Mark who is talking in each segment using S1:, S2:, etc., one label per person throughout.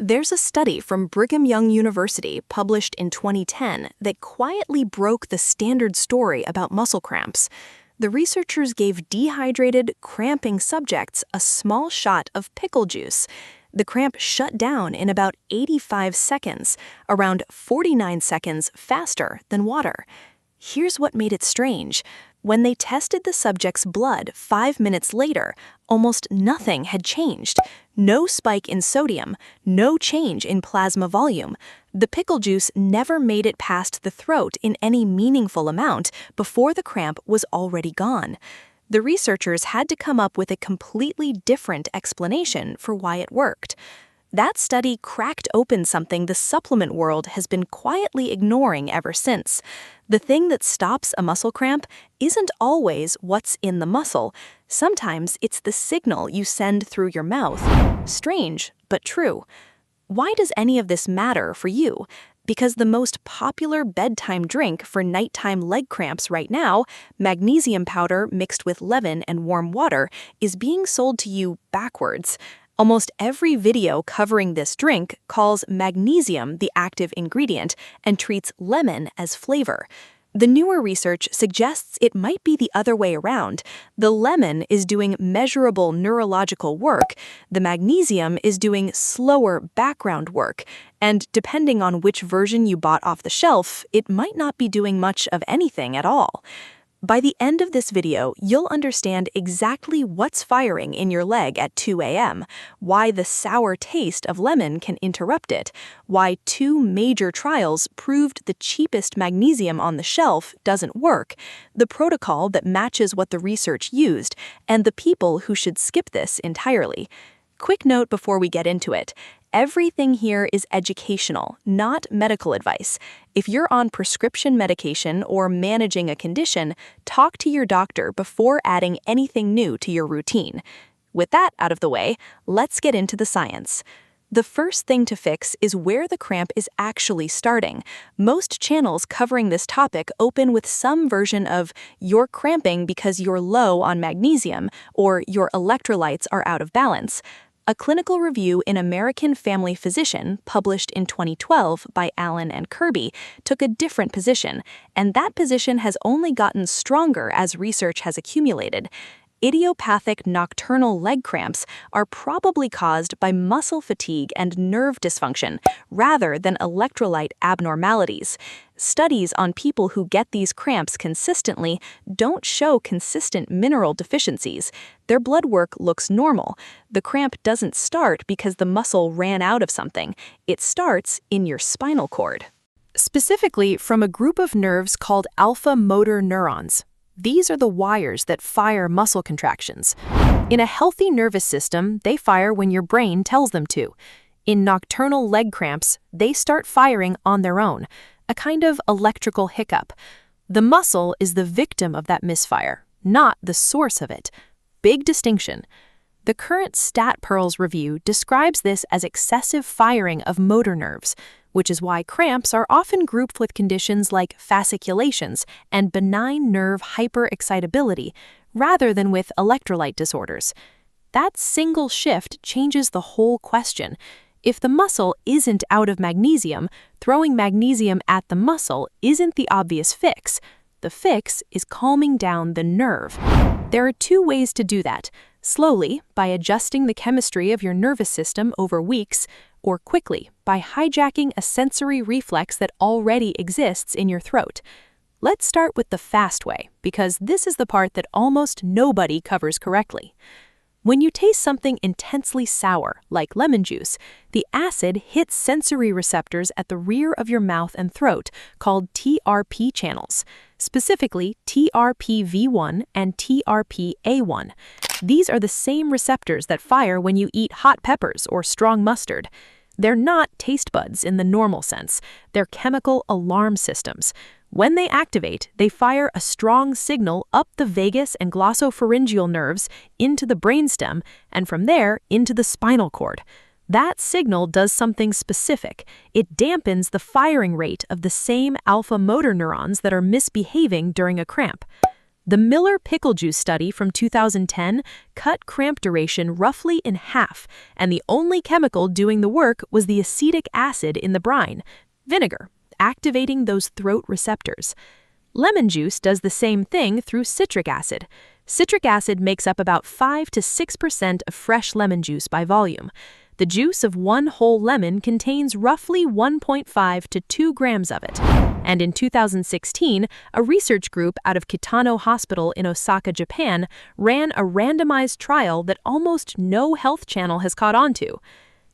S1: There's a study from Brigham Young University published in 2010 that quietly broke the standard story about muscle cramps. The researchers gave dehydrated, cramping subjects a small shot of pickle juice. The cramp shut down in about 85 seconds, around 49 seconds faster than water. Here's what made it strange. When they tested the subject's blood 5 minutes later, almost nothing had changed. No spike in sodium, no change in plasma volume. The pickle juice never made it past the throat in any meaningful amount before the cramp was already gone. The researchers had to come up with a completely different explanation for why it worked. That study cracked open something the supplement world has been quietly ignoring ever since. The thing that stops a muscle cramp isn't always what's in the muscle. Sometimes it's the signal you send through your mouth. Strange, but true. Why does any of this matter for you? Because the most popular bedtime drink for nighttime leg cramps right now, magnesium powder mixed with lemon and warm water, is being sold to you backwards. Almost every video covering this drink calls magnesium the active ingredient and treats lemon as flavor. The newer research suggests it might be the other way around. The lemon is doing measurable neurological work, the magnesium is doing slower background work, and depending on which version you bought off the shelf, it might not be doing much of anything at all. By the end of this video, you'll understand exactly what's firing in your leg at 2 a.m., why the sour taste of lemon can interrupt it, why 2 major trials proved the cheapest magnesium on the shelf doesn't work, the protocol that matches what the research used, and the people who should skip this entirely. Quick note before we get into it. Everything here is educational, not medical advice. If you're on prescription medication or managing a condition, talk to your doctor before adding anything new to your routine. With that out of the way, let's get into the science. The first thing to fix is where the cramp is actually starting. Most channels covering this topic open with some version of "you're cramping because you're low on magnesium" or "your electrolytes are out of balance." A clinical review in American Family Physician, published in 2012 by Allen and Kirby, took a different position, and that position has only gotten stronger as research has accumulated. Idiopathic nocturnal leg cramps are probably caused by muscle fatigue and nerve dysfunction, rather than electrolyte abnormalities. Studies on people who get these cramps consistently don't show consistent mineral deficiencies. Their blood work looks normal. The cramp doesn't start because the muscle ran out of something. It starts in your spinal cord. Specifically from a group of nerves called alpha motor neurons. These are the wires that fire muscle contractions. In a healthy nervous system, they fire when your brain tells them to. In nocturnal leg cramps, they start firing on their own, a kind of electrical hiccup. The muscle is the victim of that misfire, not the source of it. Big distinction. The current StatPearls review describes this as excessive firing of motor nerves, which is why cramps are often grouped with conditions like fasciculations and benign nerve hyperexcitability, rather than with electrolyte disorders. That single shift changes the whole question. If the muscle isn't out of magnesium, throwing magnesium at the muscle isn't the obvious fix. The fix is calming down the nerve. There are 2 ways to do that: slowly, by adjusting the chemistry of your nervous system over weeks, or quickly, by hijacking a sensory reflex that already exists in your throat. Let's start with the fast way, because this is the part that almost nobody covers correctly. When you taste something intensely sour, like lemon juice, the acid hits sensory receptors at the rear of your mouth and throat, called TRP channels, specifically TRPV1 and TRPA1. These are the same receptors that fire when you eat hot peppers or strong mustard. They're not taste buds in the normal sense. They're chemical alarm systems. When they activate, they fire a strong signal up the vagus and glossopharyngeal nerves into the brainstem, and from there into the spinal cord. That signal does something specific. It dampens the firing rate of the same alpha motor neurons that are misbehaving during a cramp. The Miller pickle juice study from 2010 cut cramp duration roughly in half, and the only chemical doing the work was the acetic acid in the brine, vinegar, activating those throat receptors. Lemon juice does the same thing through citric acid. Citric acid makes up about 5 to 6% of fresh lemon juice by volume. The juice of one whole lemon contains roughly 1.5 to 2 grams of it. And in 2016, a research group out of Kitano Hospital in Osaka, Japan, ran a randomized trial that almost no health channel has caught on to.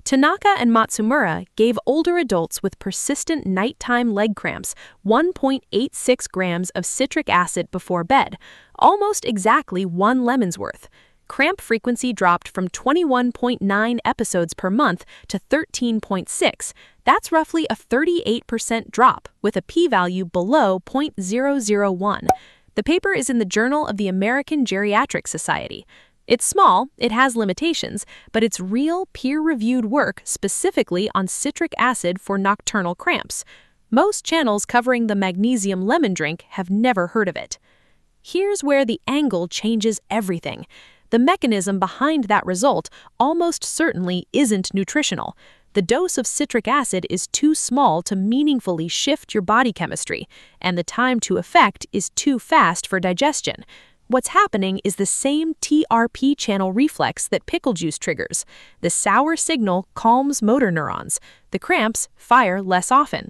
S1: Tanaka and Matsumura gave older adults with persistent nighttime leg cramps 1.86 grams of citric acid before bed, almost exactly 1 lemon's worth. Cramp frequency dropped from 21.9 episodes per month to 13.6. That's roughly a 38% drop, with a p-value below 0.001. The paper is in the Journal of the American Geriatric Society. It's small, it has limitations, but it's real peer-reviewed work specifically on citric acid for nocturnal cramps. Most channels covering the magnesium lemon drink have never heard of it. Here's where the angle changes everything. The mechanism behind that result almost certainly isn't nutritional. The dose of citric acid is too small to meaningfully shift your body chemistry, and the time to effect is too fast for digestion. What's happening is the same TRP channel reflex that pickle juice triggers. The sour signal calms motor neurons. The cramps fire less often.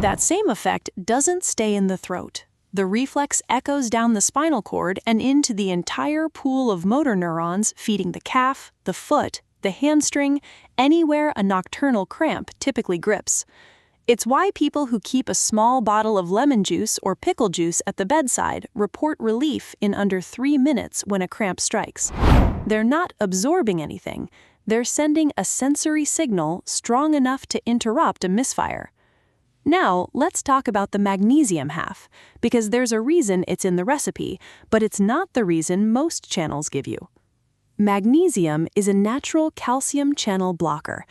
S1: That same effect doesn't stay in the throat. The reflex echoes down the spinal cord and into the entire pool of motor neurons feeding the calf, the foot, the hamstring, anywhere a nocturnal cramp typically grips. It's why people who keep a small bottle of lemon juice or pickle juice at the bedside report relief in under 3 minutes when a cramp strikes. They're not absorbing anything. They're sending a sensory signal strong enough to interrupt a misfire. Now, let's talk about the magnesium half, because there's a reason it's in the recipe, but it's not the reason most channels give you. Magnesium is a natural calcium channel blocker.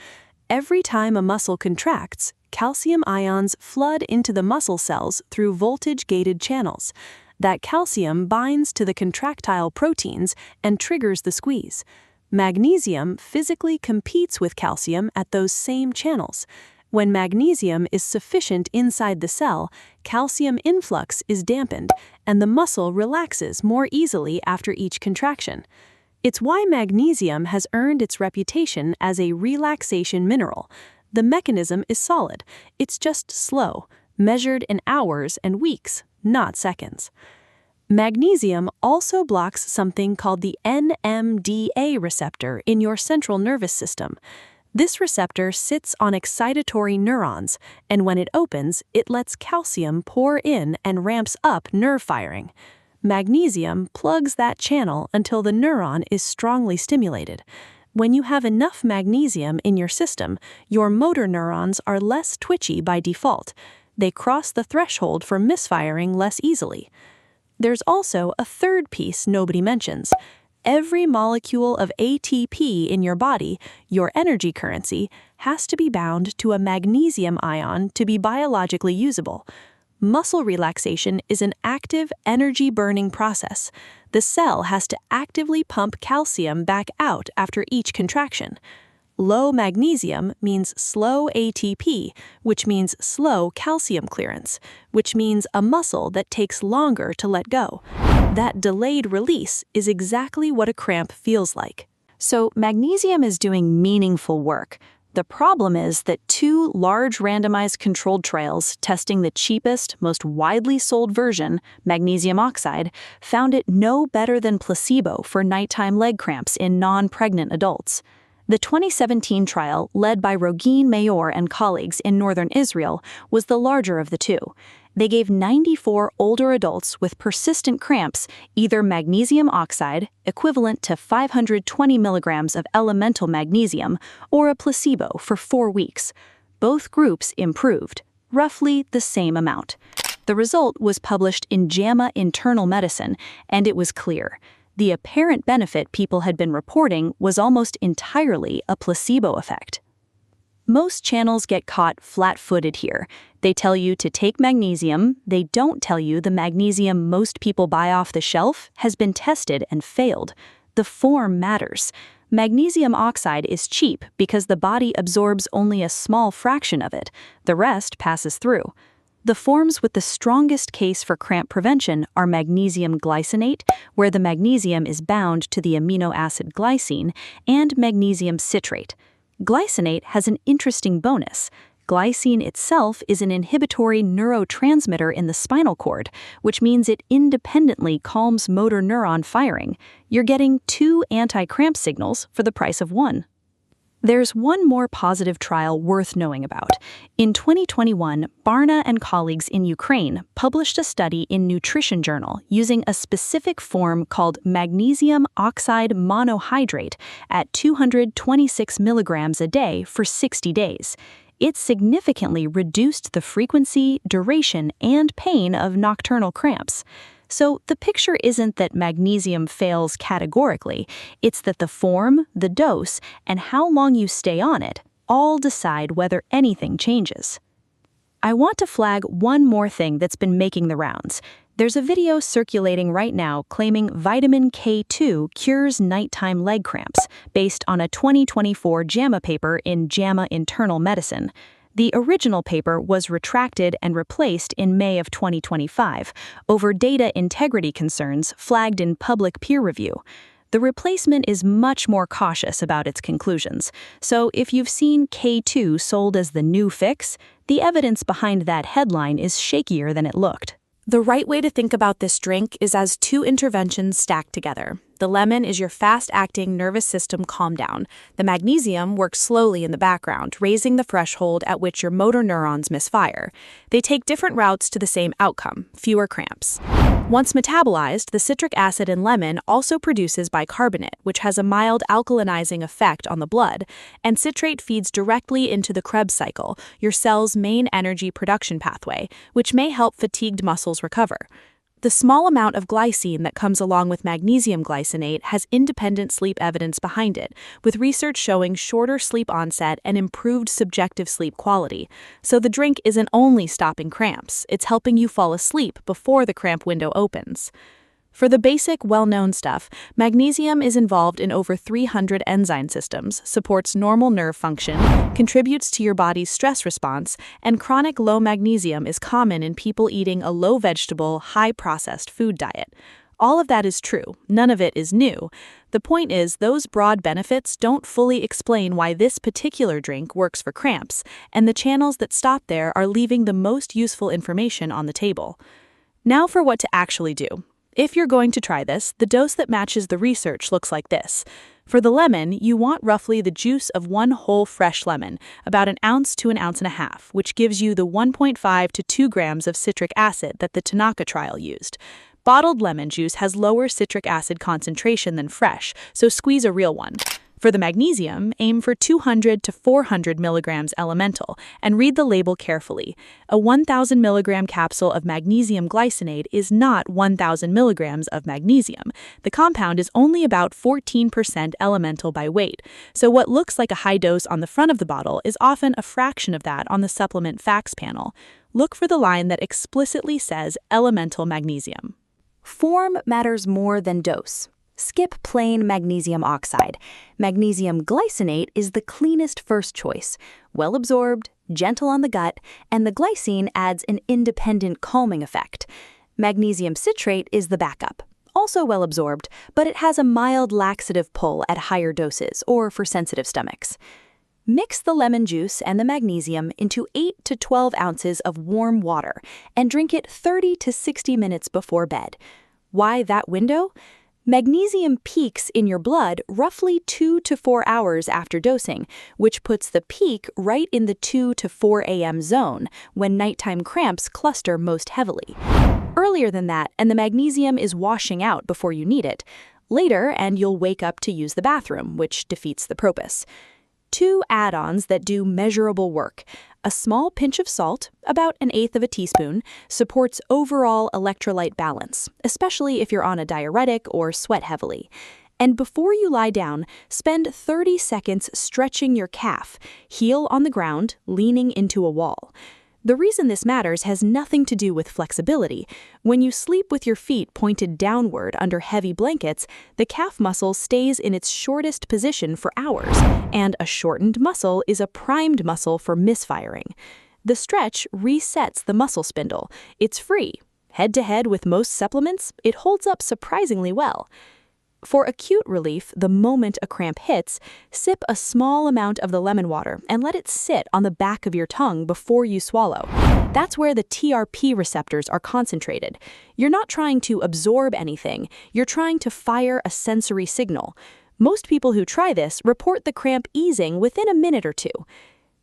S1: Every time a muscle contracts, calcium ions flood into the muscle cells through voltage-gated channels. That calcium binds to the contractile proteins and triggers the squeeze. Magnesium physically competes with calcium at those same channels. When magnesium is sufficient inside the cell, calcium influx is dampened, and the muscle relaxes more easily after each contraction. It's why magnesium has earned its reputation as a relaxation mineral. The mechanism is solid. It's just slow, measured in hours and weeks, not seconds. Magnesium also blocks something called the NMDA receptor in your central nervous system. This receptor sits on excitatory neurons, and when it opens, it lets calcium pour in and ramps up nerve firing. Magnesium plugs that channel until the neuron is strongly stimulated. When you have enough magnesium in your system, your motor neurons are less twitchy by default. They cross the threshold for misfiring less easily. There's also a third piece nobody mentions. Every molecule of ATP in your body, your energy currency, has to be bound to a magnesium ion to be biologically usable. Muscle relaxation is an active, energy-burning process. The cell has to actively pump calcium back out after each contraction. Low magnesium means slow ATP, which means slow calcium clearance, which means a muscle that takes longer to let go. That delayed release is exactly what a cramp feels like. So magnesium is doing meaningful work. The problem is that 2 large randomized controlled trials testing the cheapest, most widely sold version, magnesium oxide, found it no better than placebo for nighttime leg cramps in non-pregnant adults. The 2017 trial, led by Rogin Mayor and colleagues in northern Israel, was the larger of the 2. They gave 94 older adults with persistent cramps either magnesium oxide, equivalent to 520 milligrams of elemental magnesium, or a placebo for 4 weeks. Both groups improved, roughly the same amount. The result was published in JAMA Internal Medicine, and it was clear. The apparent benefit people had been reporting was almost entirely a placebo effect. Most channels get caught flat-footed here. They tell you to take magnesium. They don't tell you the magnesium most people buy off the shelf has been tested and failed. The form matters. Magnesium oxide is cheap because the body absorbs only a small fraction of it. The rest passes through. The forms with the strongest case for cramp prevention are magnesium glycinate, where the magnesium is bound to the amino acid glycine, and magnesium citrate. Glycinate has an interesting bonus. Glycine itself is an inhibitory neurotransmitter in the spinal cord, which means it independently calms motor neuron firing. You're getting 2 anti-cramp signals for the price of 1. There's one more positive trial worth knowing about. In 2021, Barna and colleagues in Ukraine published a study in Nutrition Journal using a specific form called magnesium oxide monohydrate at 226 milligrams a day for 60 days. It significantly reduced the frequency, duration, and pain of nocturnal cramps. So the picture isn't that magnesium fails categorically, it's that the form, the dose, and how long you stay on it all decide whether anything changes. I want to flag one more thing that's been making the rounds. There's a video circulating right now claiming vitamin K2 cures nighttime leg cramps, based on a 2024 JAMA paper in JAMA Internal Medicine. The original paper was retracted and replaced in May of 2025 over data integrity concerns flagged in public peer review. The replacement is much more cautious about its conclusions, so if you've seen K2 sold as the new fix, the evidence behind that headline is shakier than it looked. The right way to think about this drink is as 2 interventions stacked together. The lemon is your fast-acting nervous system calm down. The magnesium works slowly in the background, raising the threshold at which your motor neurons misfire. They take different routes to the same outcome, fewer cramps. Once metabolized, the citric acid in lemon also produces bicarbonate, which has a mild alkalinizing effect on the blood, and citrate feeds directly into the Krebs cycle, your cell's main energy production pathway, which may help fatigued muscles recover. The small amount of glycine that comes along with magnesium glycinate has independent sleep evidence behind it, with research showing shorter sleep onset and improved subjective sleep quality. So the drink isn't only stopping cramps, it's helping you fall asleep before the cramp window opens. For the basic, well-known stuff, magnesium is involved in over 300 enzyme systems, supports normal nerve function, contributes to your body's stress response, and chronic low magnesium is common in people eating a low-vegetable, high-processed food diet. All of that is true. None of it is new. The point is, those broad benefits don't fully explain why this particular drink works for cramps, and the channels that stop there are leaving the most useful information on the table. Now for what to actually do. If you're going to try this, the dose that matches the research looks like this. For the lemon, you want roughly the juice of 1 whole fresh lemon, about 1 ounce to 1.5 ounces, which gives you the 1.5 to 2 grams of citric acid that the Tanaka trial used. Bottled lemon juice has lower citric acid concentration than fresh, so squeeze a real one. For the magnesium, aim for 200 to 400 milligrams elemental, and read the label carefully. A 1,000 milligram capsule of magnesium glycinate is not 1,000 milligrams of magnesium. The compound is only about 14% elemental by weight, so what looks like a high dose on the front of the bottle is often a fraction of that on the supplement facts panel. Look for the line that explicitly says elemental magnesium. Form matters more than dose. Skip plain magnesium oxide. Magnesium glycinate is the cleanest first choice. Well absorbed, gentle on the gut, and the glycine adds an independent calming effect. Magnesium citrate is the backup. Also well absorbed, but it has a mild laxative pull at higher doses or for sensitive stomachs. Mix the lemon juice and the magnesium into 8 to 12 ounces of warm water and drink it 30 to 60 minutes before bed. Why that window? Magnesium peaks in your blood roughly 2 to 4 hours after dosing, which puts the peak right in the 2 to 4 a.m. zone, when nighttime cramps cluster most heavily. Earlier than that, and the magnesium is washing out before you need it. Later, and you'll wake up to use the bathroom, which defeats the purpose. 2 add-ons that do measurable work. A small pinch of salt, about 1/8 teaspoon, supports overall electrolyte balance, especially if you're on a diuretic or sweat heavily. And before you lie down, spend 30 seconds stretching your calf, heel on the ground, leaning into a wall. The reason this matters has nothing to do with flexibility. When you sleep with your feet pointed downward under heavy blankets, the calf muscle stays in its shortest position for hours, and a shortened muscle is a primed muscle for misfiring. The stretch resets the muscle spindle. It's free. Head-to-head with most supplements, it holds up surprisingly well. For acute relief, the moment a cramp hits, sip a small amount of the lemon water and let it sit on the back of your tongue before you swallow. That's where the TRP receptors are concentrated. You're not trying to absorb anything, you're trying to fire a sensory signal. Most people who try this report the cramp easing within a minute or two.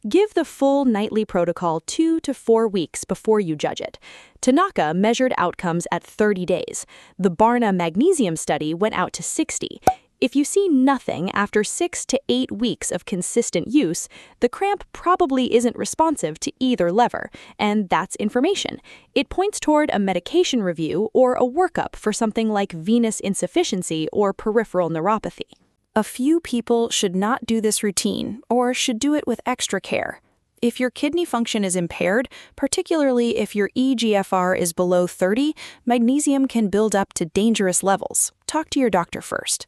S1: Give the full nightly protocol 2 to 4 weeks before you judge it. Tanaka measured outcomes at 30 days. The Barna Magnesium study went out to 60. If you see nothing after 6 to 8 weeks of consistent use, the cramp probably isn't responsive to either lever, and that's information. It points toward a medication review or a workup for something like venous insufficiency or peripheral neuropathy. A few people should not do this routine, or should do it with extra care. If your kidney function is impaired, particularly if your eGFR is below 30, magnesium can build up to dangerous levels. Talk to your doctor first.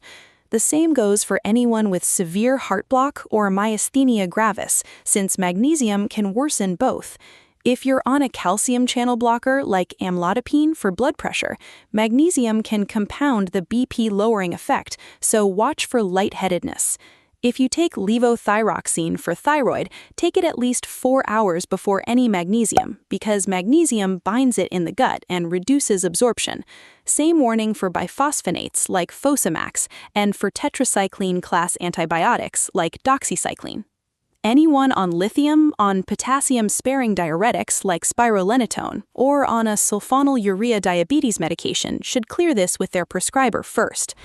S1: The same goes for anyone with severe heart block or myasthenia gravis, since magnesium can worsen both. If you're on a calcium channel blocker like amlodipine for blood pressure, magnesium can compound the BP-lowering effect, so watch for lightheadedness. If you take levothyroxine for thyroid, take it at least 4 hours before any magnesium, because magnesium binds it in the gut and reduces absorption. Same warning for biphosphonates like Fosamax and for tetracycline-class antibiotics like doxycycline. Anyone on lithium, on potassium-sparing diuretics like spironolactone, or on a sulfonylurea diabetes medication should clear this with their prescriber first.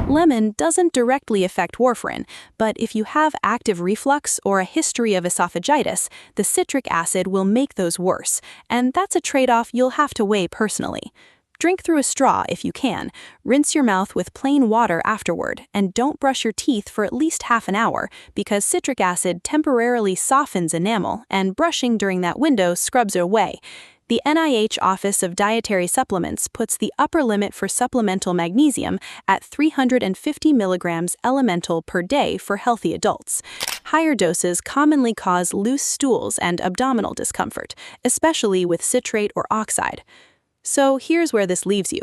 S1: Lemon doesn't directly affect warfarin, but if you have active reflux or a history of esophagitis, the citric acid will make those worse, and that's a trade-off you'll have to weigh personally. Drink through a straw if you can, rinse your mouth with plain water afterward, and don't brush your teeth for at least half an hour because citric acid temporarily softens enamel, and brushing during that window scrubs it away. The NIH Office of Dietary Supplements puts the upper limit for supplemental magnesium at 350 milligrams elemental per day for healthy adults. Higher doses commonly cause loose stools and abdominal discomfort, especially with citrate or oxide. So here's where this leaves you.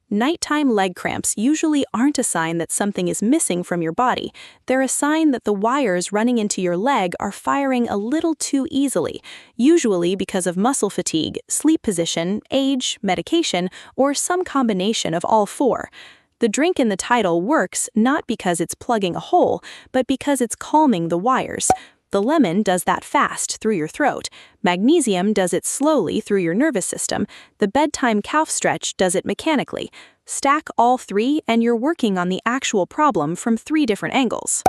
S1: Nighttime leg cramps usually aren't a sign that something is missing from your body. They're a sign that the wires running into your leg are firing a little too easily, usually because of muscle fatigue, sleep position, age, medication, or some combination of all four. The drink in the title works not because it's plugging a hole, but because it's calming the wires. The lemon does that fast through your throat. Magnesium does it slowly through your nervous system. The bedtime calf stretch does it mechanically. Stack all three and you're working on the actual problem from 3 different angles.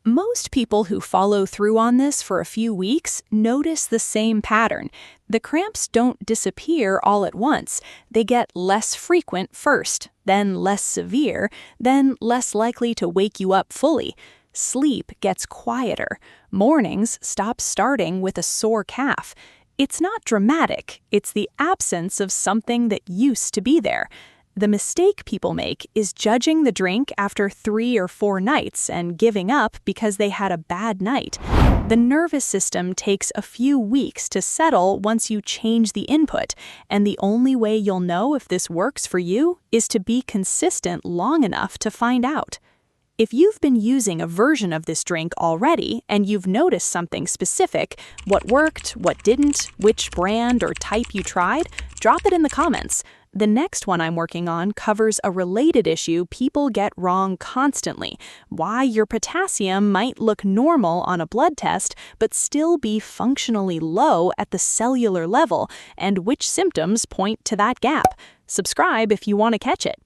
S1: Most people who follow through on this for a few weeks notice the same pattern. The cramps don't disappear all at once. They get less frequent first, then less severe, then less likely to wake you up fully. Sleep gets quieter. Mornings stop starting with a sore calf. It's not dramatic. It's the absence of something that used to be there. The mistake people make is judging the drink after 3 or 4 nights and giving up because they had a bad night. The nervous system takes a few weeks to settle once you change the input, and the only way you'll know if this works for you is to be consistent long enough to find out. If you've been using a version of this drink already and you've noticed something specific, what worked, what didn't, which brand or type you tried, drop it in the comments. The next one I'm working on covers a related issue people get wrong constantly: why your potassium might look normal on a blood test but still be functionally low at the cellular level, and which symptoms point to that gap. Subscribe if you want to catch it.